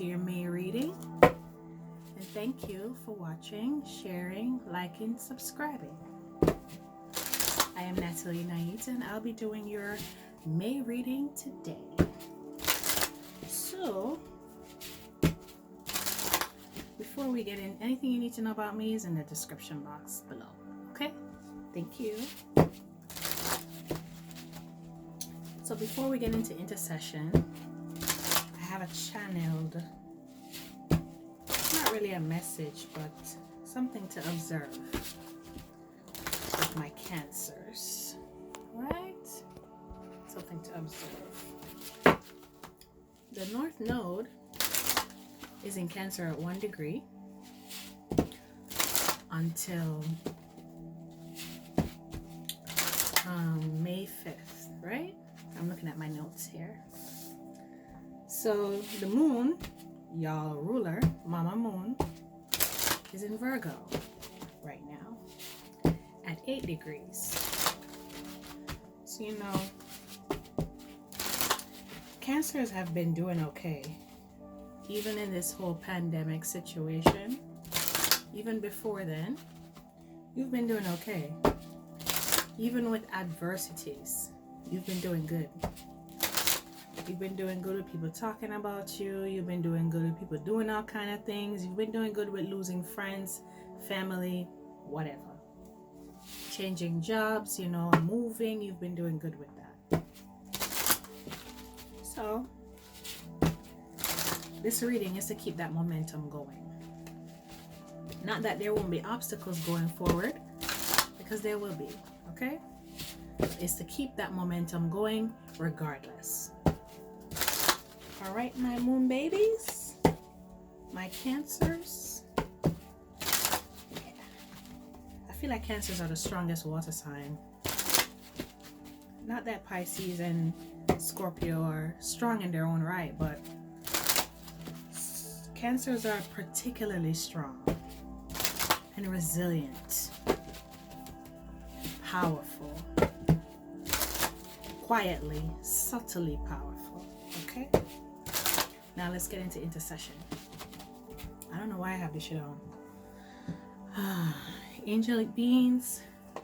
to your May reading. And thank you for watching, sharing, liking, subscribing. I am Natalie Naid, and I'll be doing your May reading today. So, before we get in, anything you need to know about me is in the description box below. Okay? Thank you. So before we get into intercession, I have a channeled, not really a message, but something to observe with my Cancers. Right? Something to observe. The North Node is in Cancer at 1 degree until May 5th, right? I'm looking at my notes here. So the moon, y'all ruler, Mama Moon, is in Virgo right now at 8 degrees. So you know, Cancers have been doing okay. Even in this whole pandemic situation, even before then, you've been doing okay. Even with adversities, you've been doing good. You've been doing good with people talking about you. You've been doing good with people doing all kind of things. You've been doing good with losing friends, family, whatever. Changing jobs, you know, moving. You've been doing good with that. So, this reading is to keep that momentum going. Not that there won't be obstacles going forward, because there will be, okay? It's to keep that momentum going regardless. All right, my moon babies, my Cancers. Yeah. I feel like Cancers are the strongest water sign. Not that Pisces and Scorpio are strong in their own right, but Cancers are particularly strong and resilient, powerful, quietly, subtly powerful. Okay? Now let's get into intercession. I don't know why I have this shit on. Angelic beings,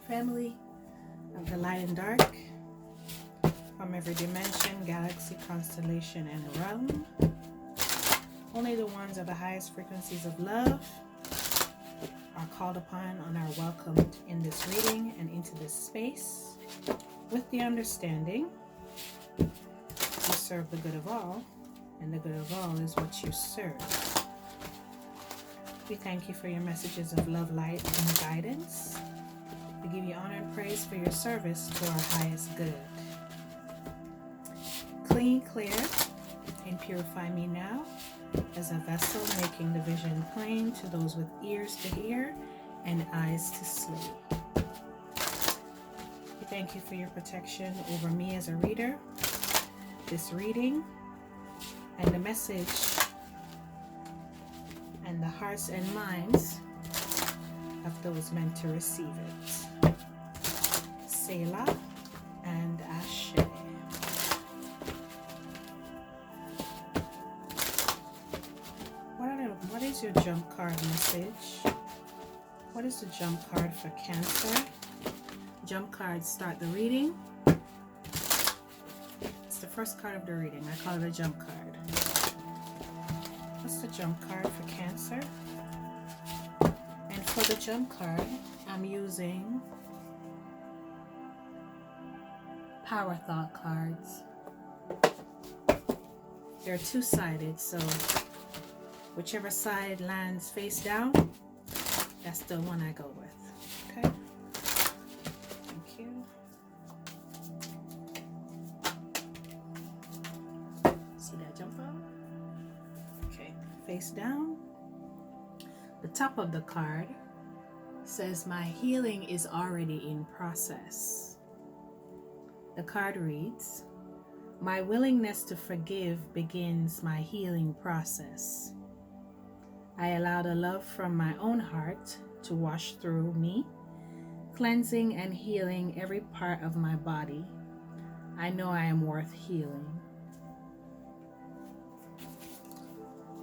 family of the light and dark, from every dimension, galaxy, constellation, and realm. Only the ones of the highest frequencies of love are called upon and are welcomed in this reading and into this space, with the understanding you serve the good of all, and the good of all is what you serve. We thank you for your messages of love, light, and guidance. We give you honor and praise for your service to our highest good. Clean, clear, and purify me now as a vessel, making the vision plain to those with ears to hear and eyes to see. We thank you for your protection over me as a reader, this reading, and the message, and the hearts and minds of those meant to receive it. Selah and Ashe. What is your jump card message? What is the jump card for Cancer? Jump cards start the reading. It's the first card of the reading. I call it a jump card. What's the jump card for Cancer? And for the jump card, I'm using Power Thought cards. They're two-sided, so whichever side lands face down, that's the one I go with. Okay? Thank you. See that jump out? Okay, face down. The top of the card says, "My healing is already in process." The card reads, "My willingness to forgive begins my healing process. I allow the love from my own heart to wash through me, cleansing and healing every part of my body. I know I am worth healing."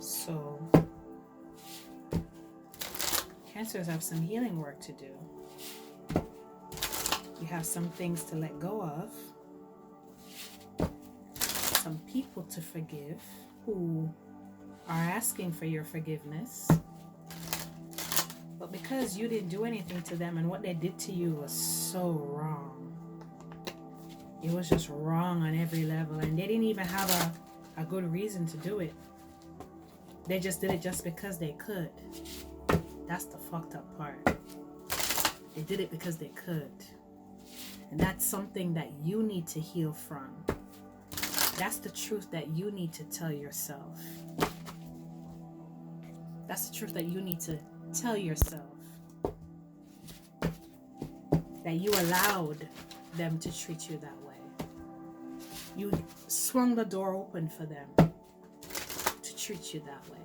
So Cancers have some healing work to do. You have some things to let go of, some people to forgive who are asking for your forgiveness. But because you didn't do anything to them and what they did to you was so wrong, it was just wrong on every level, and they didn't even have a good reason to do it. They just did it just because they could. That's the fucked up part. They did it because they could. And that's something that you need to heal from. That's the truth that you need to tell yourself. That's the truth that you need to tell yourself. That you allowed them to treat you that way. You swung the door open for them to treat you that way.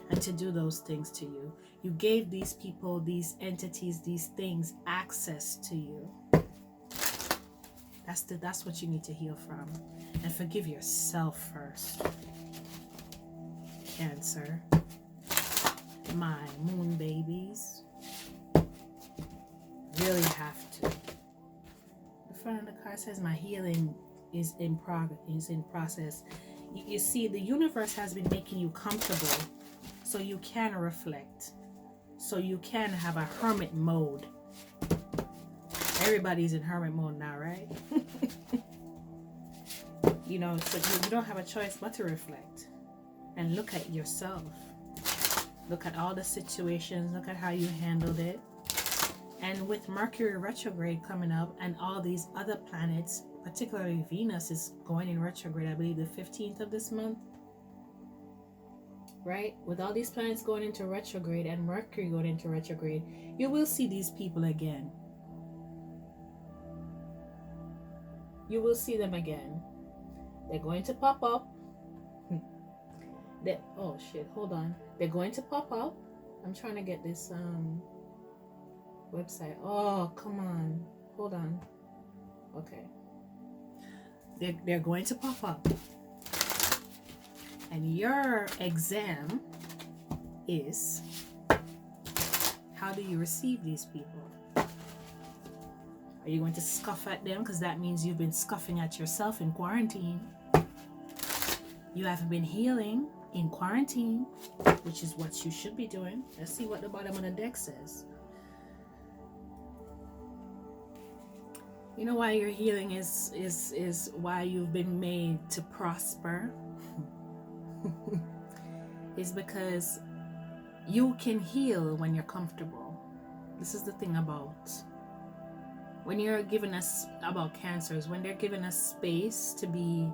And to do those things to you. You gave these people, these entities, these things access to you. That's what you need to heal from. And forgive yourself first. Cancer. My moon babies. Really have to. The front of the card says my healing is in process. You see, the universe has been making you comfortable so you can reflect, so you can have a hermit mode. Everybody's in hermit mode now, right? You know, so you don't have a choice but to reflect and look at yourself. Look at all the situations, look at how you handled it. And with Mercury retrograde coming up and all these other planets, particularly Venus is going in retrograde, I believe the 15th of this month. Right? With all these planets going into retrograde and Mercury going into retrograde, you will see these people again. You will see them again. They're going to pop up. Oh shit, hold on. They're going to pop up. I'm trying to get this website. Oh, come on. Hold on. Okay. They're going to pop up. And your exam is, how do you receive these people? Are you going to scoff at them? Because that means you've been scoffing at yourself in quarantine. You haven't been healing in quarantine, which is what you should be doing. Let's see what the bottom of the deck says. You know why your healing is why you've been made to prosper? Is because you can heal when you're comfortable. This is the thing about when you're giving us about cancers, when they're giving us space to be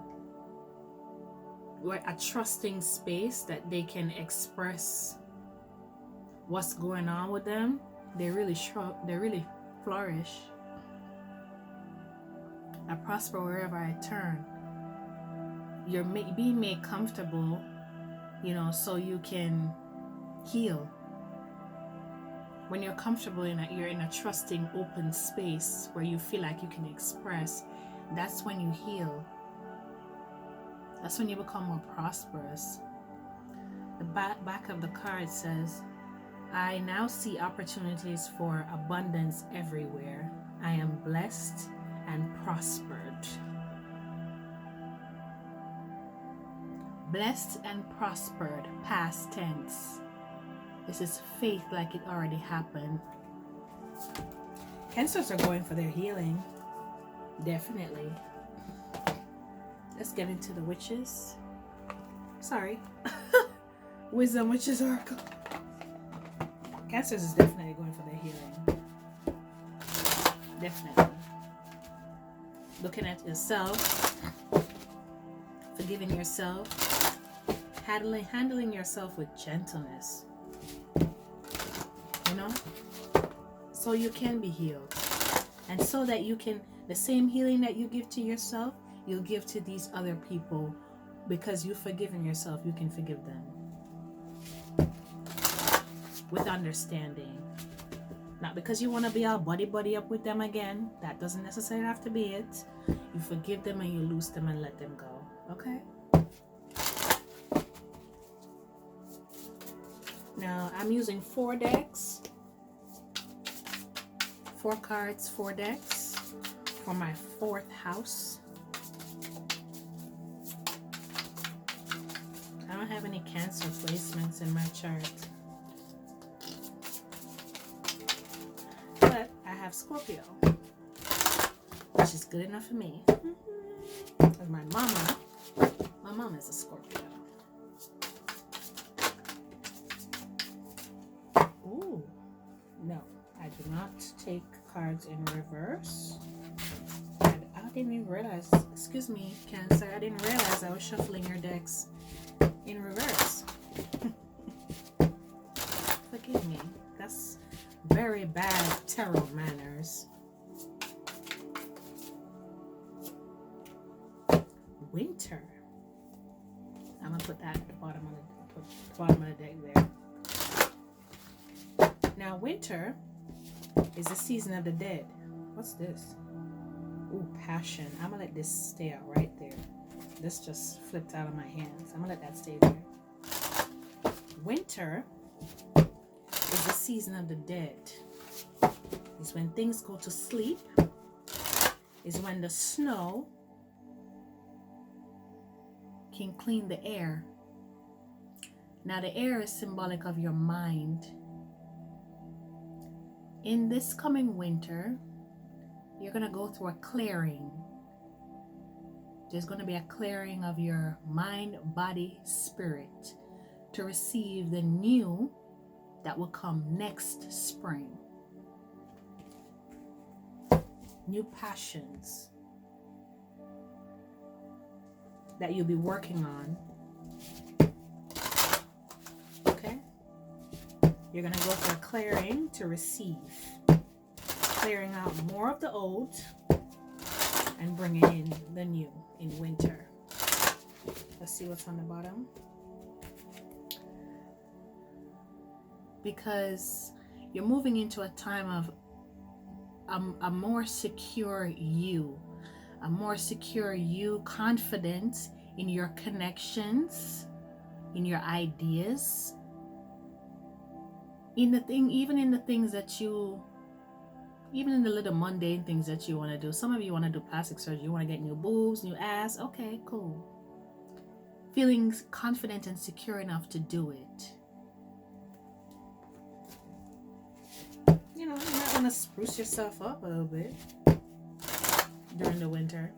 a trusting space that they can express what's going on with them, they really flourish. I prosper wherever I turn. You're being made comfortable, you know, so you can heal. When you're comfortable you're in a trusting, open space where you feel like you can express, that's when you heal. That's when you become more prosperous. The back of the card says, I now see opportunities for abundance everywhere. I am blessed and prospered. Blessed and prospered, past tense. This is faith like it already happened. Cancers are going for their healing. Definitely. Let's get into the witches. Sorry. Wisdom Witches Oracle. Cancers is definitely going for their healing. Definitely. Looking at yourself. Forgiving yourself. Handling yourself with gentleness. You know? So you can be healed. And so that you can, the same healing that you give to yourself, you'll give to these other people. Because you've forgiven yourself, you can forgive them. With understanding. Not because you want to be all buddy up with them again. That doesn't necessarily have to be it. You forgive them and you loose them and let them go. Okay? Now I'm using 4 decks, 4 cards, 4 decks for my 4th house. I don't have any Cancer placements in my chart, but I have Scorpio, which is good enough for me. Because my mom is a Scorpio. Ooh, no, I do not take cards in reverse. I didn't even realize, excuse me, Cancer, I didn't realize I was shuffling your decks in reverse. Forgive me, that's very bad tarot manners. Winter. I'm gonna put that at the bottom of the deck there. Now winter is the season of the dead. What's this? Ooh, passion. I'm gonna let this stay out right there. This just flipped out of my hands. I'm gonna let that stay there. Winter is the season of the dead. It's when things go to sleep. It's when the snow can clean the air. Now the air is symbolic of your mind. In this coming winter, you're going to go through a clearing. There's going to be a clearing of your mind, body, spirit to receive the new that will come next spring. New passions that you'll be working on. Okay? You're going to go for a clearing to receive. Clearing out more of the old and bringing in the new in winter. Let's see what's on the bottom. Because you're moving into a time of a more secure you. A more secure you, confident in your connections, in your ideas, in the thing, even in the things that you, even in the little mundane things that you want to do. Some of you want to do plastic surgery. You want to get new boobs, new ass. Okay, cool. Feeling confident and secure enough to do it. You know, you might want to spruce yourself up a little bit during the winter.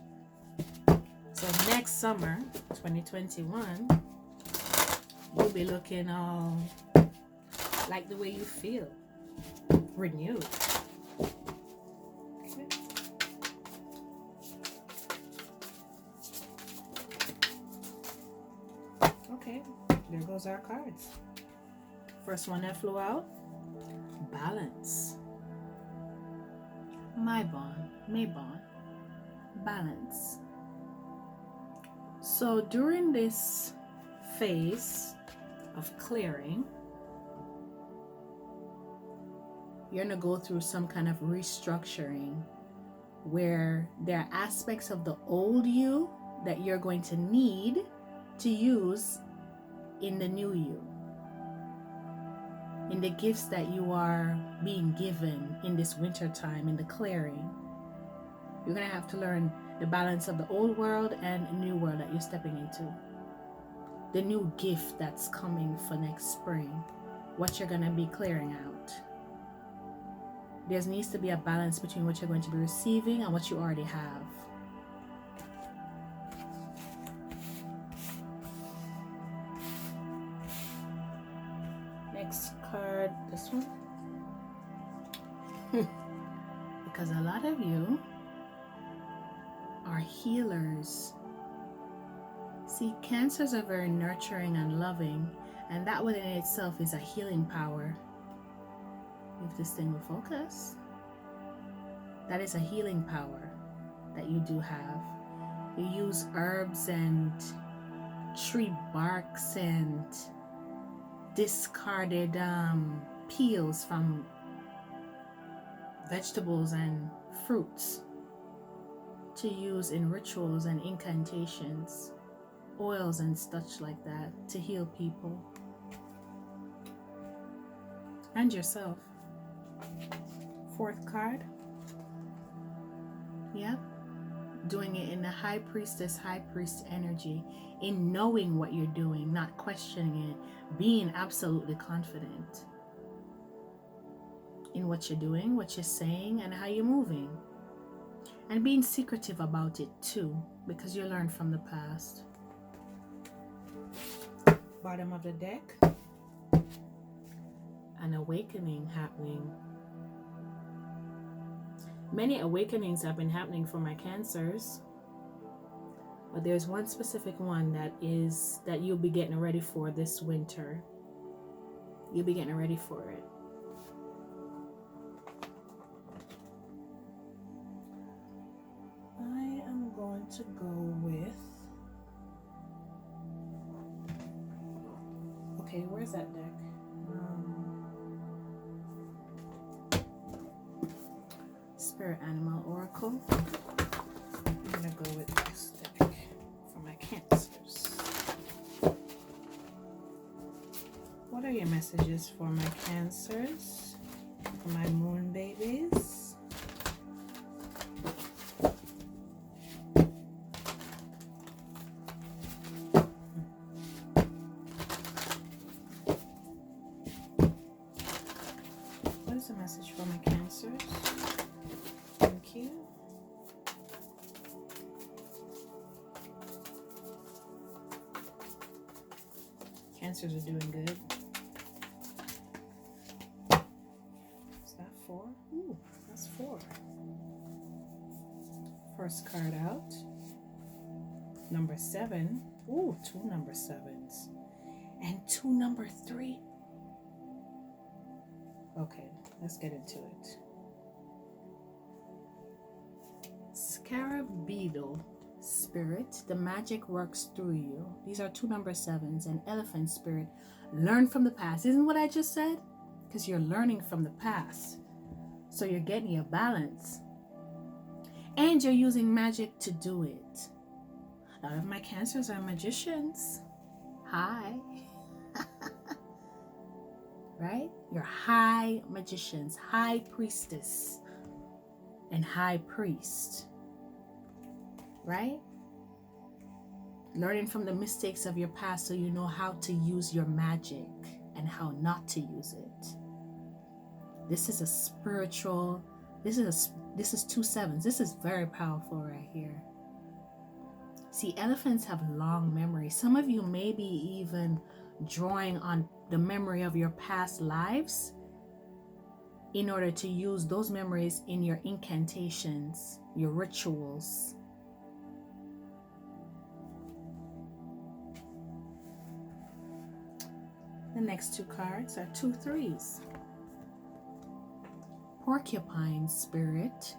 So next summer, 2021, you'll be looking all like the way you feel. Renewed. Okay, there goes our cards. First one that flew out, balance. My bond, balance. So during this phase of clearing, you're going to go through some kind of restructuring where there are aspects of the old you that you're going to need to use in the new you, in the gifts that you are being given in this winter time, in the clearing. You're going to have to learn the balance of the old world and new world that you're stepping into. The new gift that's coming for next spring, what you're going to be clearing out. There needs to be a balance between what you're going to be receiving and what you already have. Next card, this one. Because a lot of you are healers. See, Cancers are very nurturing and loving, and that within itself is a healing power. If this thing will focus, that is a healing power that you do have. You use herbs and tree barks and discarded peels from vegetables and fruits to use in rituals and incantations, oils and such like that to heal people. and yourself. Fourth card. Yep. Doing it in the high priestess, high priest energy, in knowing what you're doing, not questioning it, being absolutely confident in what you're doing, what you're saying, and how you're moving. And being secretive about it too, because you learned from the past. Bottom of the deck. An awakening happening. Many awakenings have been happening for my Cancers, but there's one specific one that you'll be getting ready for this winter. You'll be getting ready for it. I am going to go with, okay, where's that deck? Spirit Animal Oracle. I'm gonna go with this deck for my Cancers. What are your messages for my Cancers? For my moon babies? What is the message for my Cancers? Thank you. Cancers are doing good. Is that 4? Ooh, that's 4. First card out. Number 7. Ooh, 2 number 7s. And 2 number 3. Okay, let's get into it. Scarab Beetle Spirit, the magic works through you. These are 2 number 7s. And Elephant Spirit, learn from the past. Isn't what I just said? Because you're learning from the past. So you're getting your balance. And you're using magic to do it. A lot of my Cancers are magicians. Hi. Right? You're high magicians, high priestess, and high priest. Right? Learning from the mistakes of your past so you know how to use your magic and how not to use it. This is a spiritual, this is 2 7s. This is very powerful right here. See, elephants have long memories. Some of you may be even drawing on the memory of your past lives in order to use those memories in your incantations, your rituals. The next 2 cards are 2 3s. Porcupine Spirit,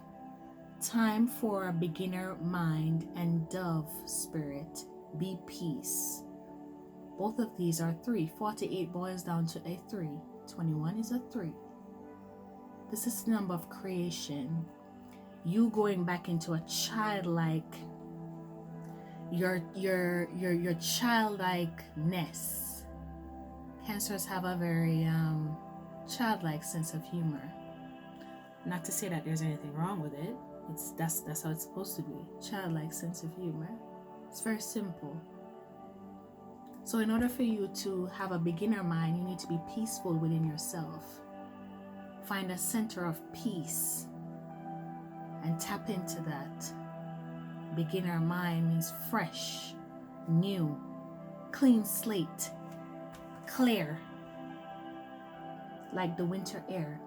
time for a beginner mind, and Dove Spirit, be peace. Both of these are 3. 48 boils down to a 3. 21 is a 3. This is the number of creation. You going back into a childlike, your childlikeness. Cancers have a very childlike sense of humor. Not to say that there's anything wrong with it. That's how it's supposed to be. Childlike sense of humor. It's very simple. So in order for you to have a beginner mind, you need to be peaceful within yourself. Find a center of peace and tap into that. Beginner mind means fresh, new, clean slate, clear, like the winter air.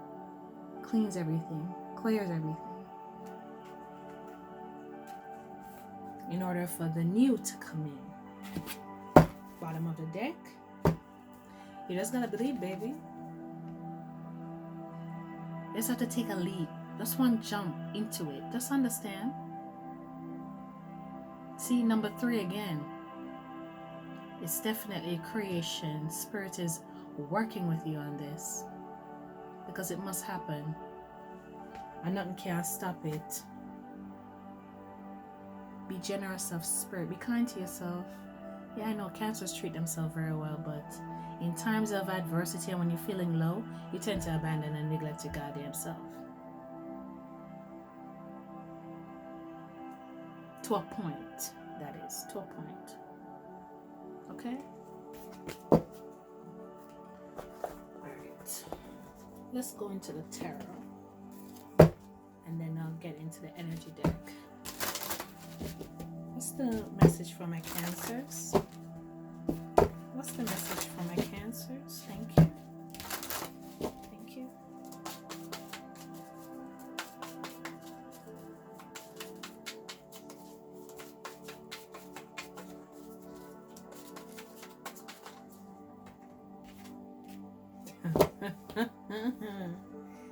Cleans everything, clears everything. In order for the new to come in. Bottom of the deck. You just gotta believe, baby. You just have to take a leap. Just one jump into it. Just understand. See, number 3 again. It's definitely a creation. Spirit is working with you on this. Because it must happen. And nothing can stop it. Be generous of spirit. Be kind to yourself. Yeah, I know Cancers treat themselves very well, but In times of adversity and when you're feeling low, you tend to abandon and neglect your goddamn self. To a point, that is. To a point. Okay? Alright. Let's go into the tarot. And then I'll get into the energy deck. What's the message for my Cancers? What's the message for my Cancers? Thank you. Thank you.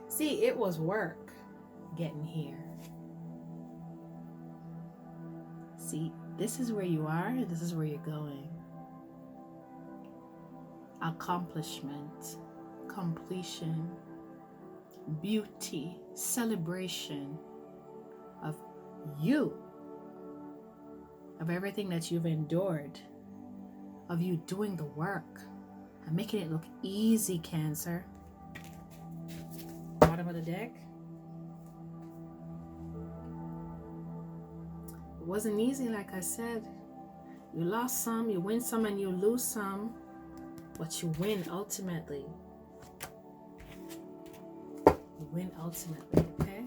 See, it was work getting here. See, this is where you are, this is where you're going. Accomplishment, completion, beauty, celebration of you, of everything that you've endured, of you doing the work and making it look easy, Cancer. Bottom of the deck. It wasn't easy, like I said. You lost some, you win some, and you lose some, but you win ultimately. You win ultimately, okay?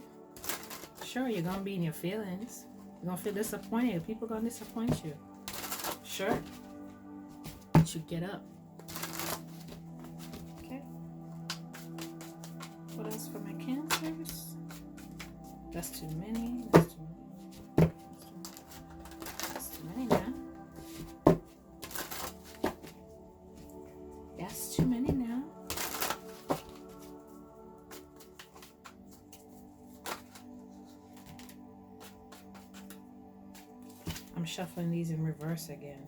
Sure, you're gonna be in your feelings. You're gonna feel disappointed. People are gonna disappoint you. Sure. But you get up. Okay? What else for my Cancers? That's too many. That's too many now. That's too many now. I'm shuffling these in reverse again.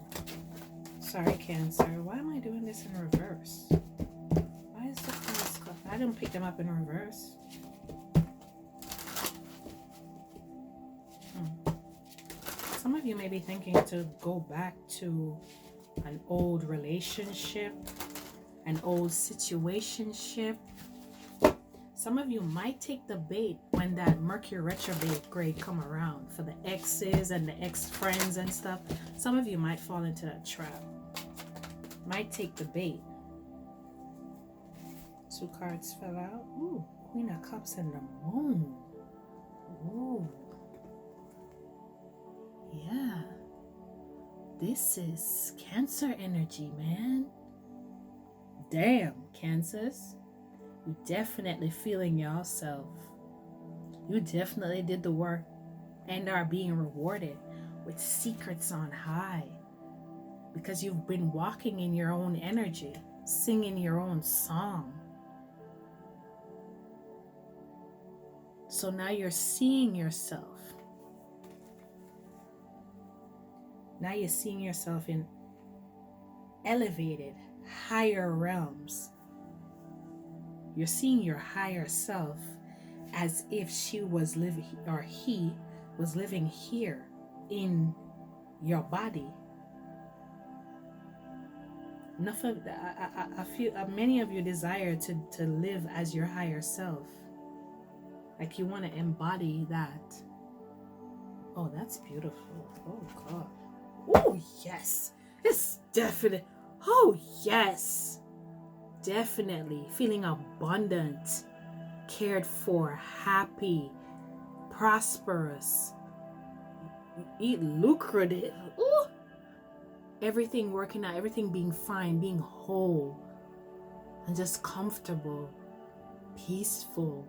Sorry, Cancer. Why am I doing this in reverse? Why is the cards cut? I didn't pick them up in reverse. Some of you may be thinking to go back to an old relationship, an old situationship. Some of you might take the bait when that Mercury retrograde come around for the exes and the ex-friends and stuff. Some of you might fall into that trap. Might take the bait. 2 cards fell out. Ooh, Queen of Cups and the Moon. Ooh. Yeah. This is Cancer energy, man. Damn, Cancers. You definitely feeling yourself. You definitely did the work and are being rewarded with secrets on high. Because you've been walking in your own energy, singing your own song. So now you're seeing yourself. Now you're seeing yourself in elevated, higher realms. You're seeing your higher self as if she was living, or he was living here in your body. Enough of I feel many of you desire to live as your higher self. Like you want to embody that. Oh, that's beautiful. Oh God. Oh yes. It's definite. Oh yes. Definitely feeling abundant, cared for, happy, prosperous, lucrative. Ooh. Everything working out, everything being fine, being whole, and just comfortable, peaceful.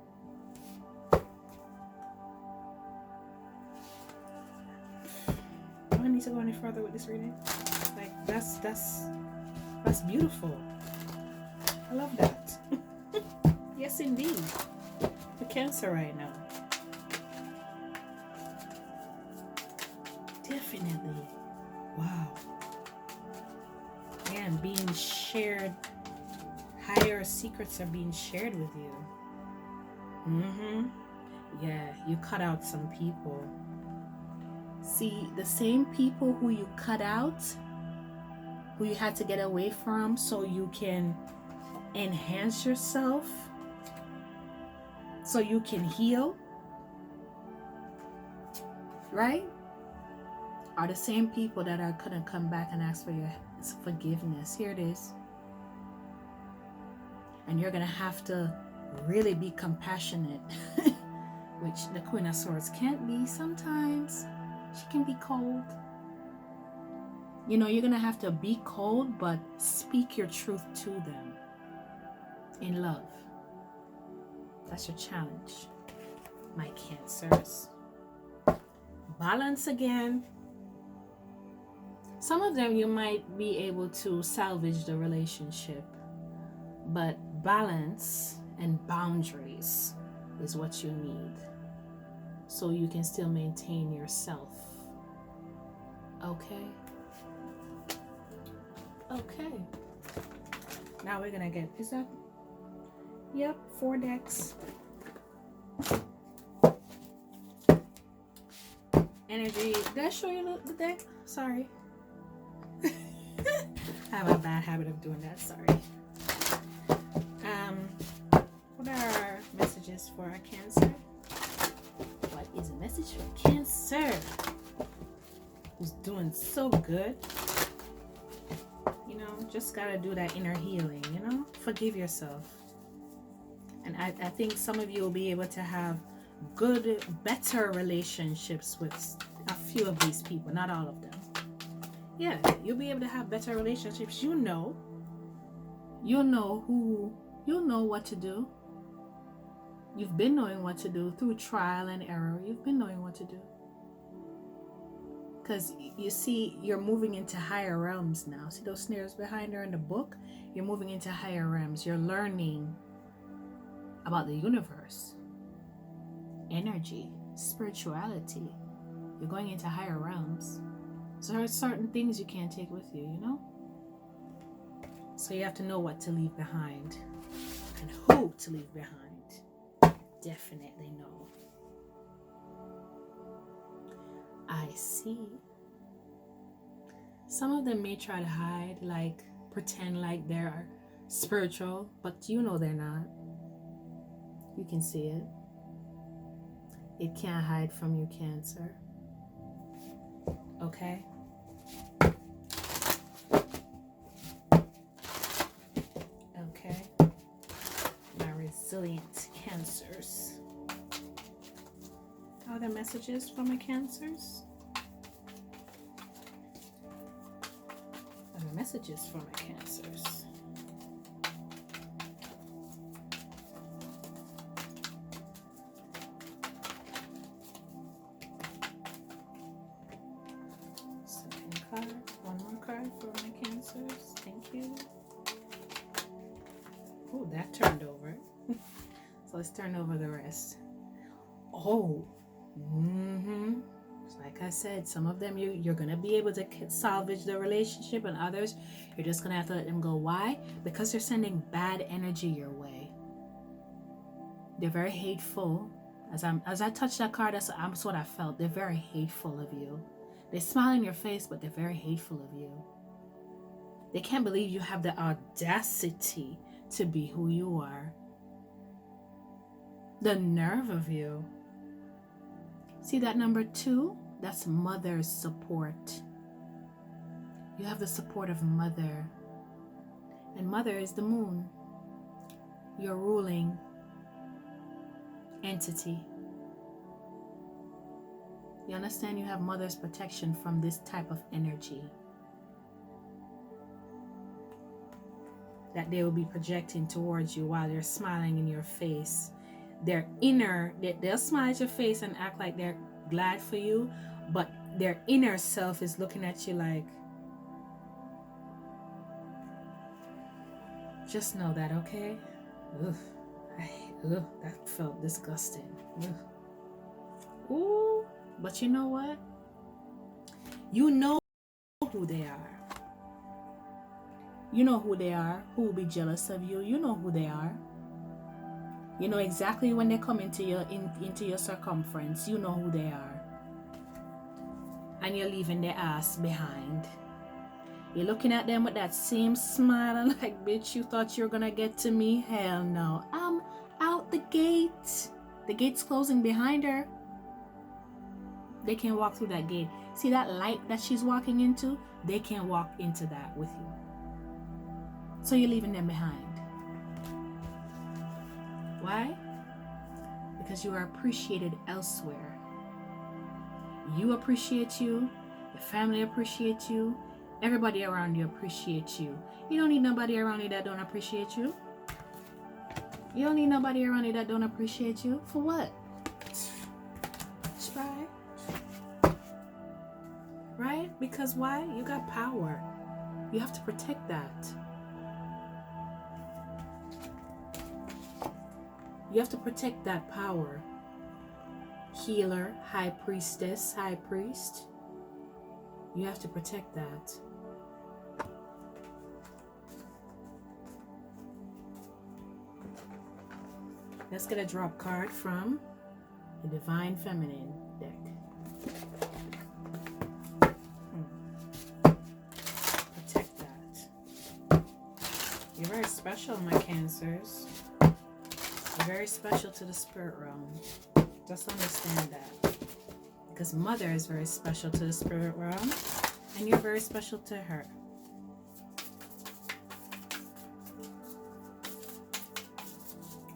Do I need to go any further with this reading? Like that's beautiful. I love that. Yes, indeed. The Cancer right now. Definitely. Wow. Again, being shared. Higher secrets are being shared with you. Yeah, you cut out some people. See, the same people who you cut out, who you had to get away from so you can enhance yourself, so you can heal, right? Are the same people that are gonna come back and ask for your forgiveness. Here it is. And you're gonna have to really be compassionate, which the Queen of Swords can't be sometimes. She can be cold. You know, you're gonna have to be cold, but speak your truth to them in love. That's your challenge, my Cancers. Balance again. Some of them you might be able to salvage the relationship, but balance and boundaries is what you need so you can still maintain yourself. Okay? Okay. Now we're gonna get, is that? Yep, 4 decks. Energy. Did I show you the deck? Sorry. I have a bad habit of doing that. Sorry. What are our messages for our Cancer? What is a message for Cancer? Who's doing so good? You know, just gotta do that inner healing. You know, forgive yourself. And I think some of you will be able to have good, better relationships with a few of these people, not all of them. Yeah, you'll be able to have better relationships. You'll know what to do. You've been knowing what to do through trial and error. You've been knowing what to do. Because you see, you're moving into higher realms now. See those snares behind her in the book? You're moving into higher realms. You're learning about the universe, energy, spirituality. You're going into higher realms. So there are certain things you can't take with you, you know? So you have to know what to leave behind and who to leave behind. Definitely know. I see. Some of them may try to hide, like pretend like they're spiritual, but you know they're not. You can see it. It can't hide from you, Cancer. Okay? Okay. My resilient Cancers. Other messages from my Cancers? Other messages from my Cancers. Second card. One more card for my Cancers. Thank you. Oh, that turned over. So let's turn over the rest. Oh. Like I said, some of them you're going to be able to salvage the relationship, and others you're just going to have to let them go. Why? Because they're sending bad energy your way. They're very hateful. As I touched that card, that's what I felt. They're very hateful of you. They smile in your face, but they're very hateful of you. They can't believe you have the audacity to be who you are. The nerve of you. See that number 2? That's mother's support. You have the support of mother. And mother is the moon. Your ruling entity. You understand? You have mother's protection from this type of energy that they will be projecting towards you while they're smiling in your face. Their inner, they'll smile at your face and act like they're glad for you, but their inner self is looking at you like, just know that, okay? That felt disgusting. Ooh, but you know what? You know who they are. You know who they are, who will be jealous of you. You know who they are. You know exactly when they come into your circumference. You know who they are. And you're leaving their ass behind. You're looking at them with that same smile and like, bitch, you thought you were gonna get to me? Hell no. I'm out the gate. The gate's closing behind her. They can't walk through that gate. See that light that she's walking into? They can't walk into that with you. So you're leaving them behind. Why? Because you are appreciated elsewhere. You appreciate you. Your family appreciates you. Everybody around you appreciates you. You don't need nobody around you that don't appreciate you. You don't need nobody around you that don't appreciate you. For what? Try. Right? Because why? You got power. You have to protect that. You have to protect that power. Healer, high priestess, high priest. You have to protect that. Let's get a drop card from the Divine Feminine deck. Protect that. You're very special, my Cancers. You're very special to the spirit realm. Just understand that. Because Mother is very special to the spirit realm. And you're very special to her.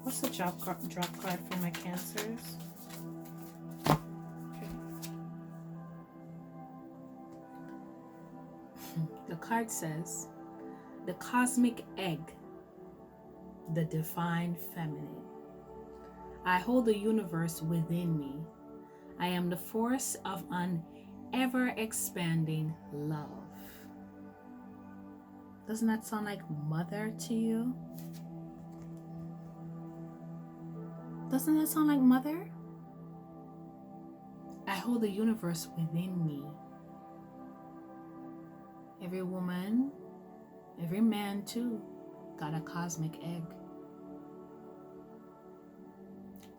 What's the drop card for my Cancers? Okay. The card says, the cosmic egg, the divine feminine. I hold the universe within me. I am the force of an ever-expanding love. Doesn't that sound like Mother to you? Doesn't that sound like Mother? I hold the universe within me. Every woman, every man too, got a cosmic egg.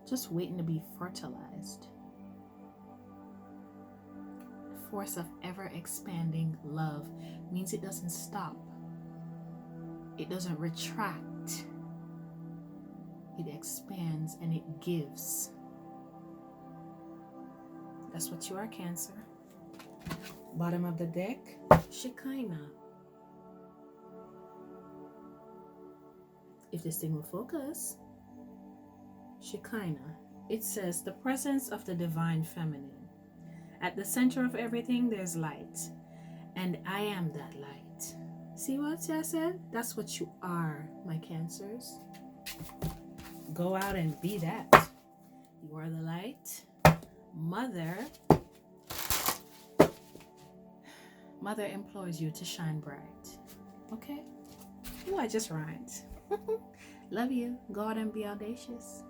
Just waiting to be fertilized. Force of ever-expanding love means it doesn't stop. It doesn't retract. It expands and it gives. That's what you are, Cancer. Bottom of the deck, Shekinah. If this thing will focus, Shekinah. It says the presence of the divine feminine. At the center of everything, there's light. And I am that light. See what I said? That's what you are, my Cancers. Go out and be that. You are the light. Mother implores you to shine bright. Okay? Oh, I just rhymed. Love you. Go out and be audacious.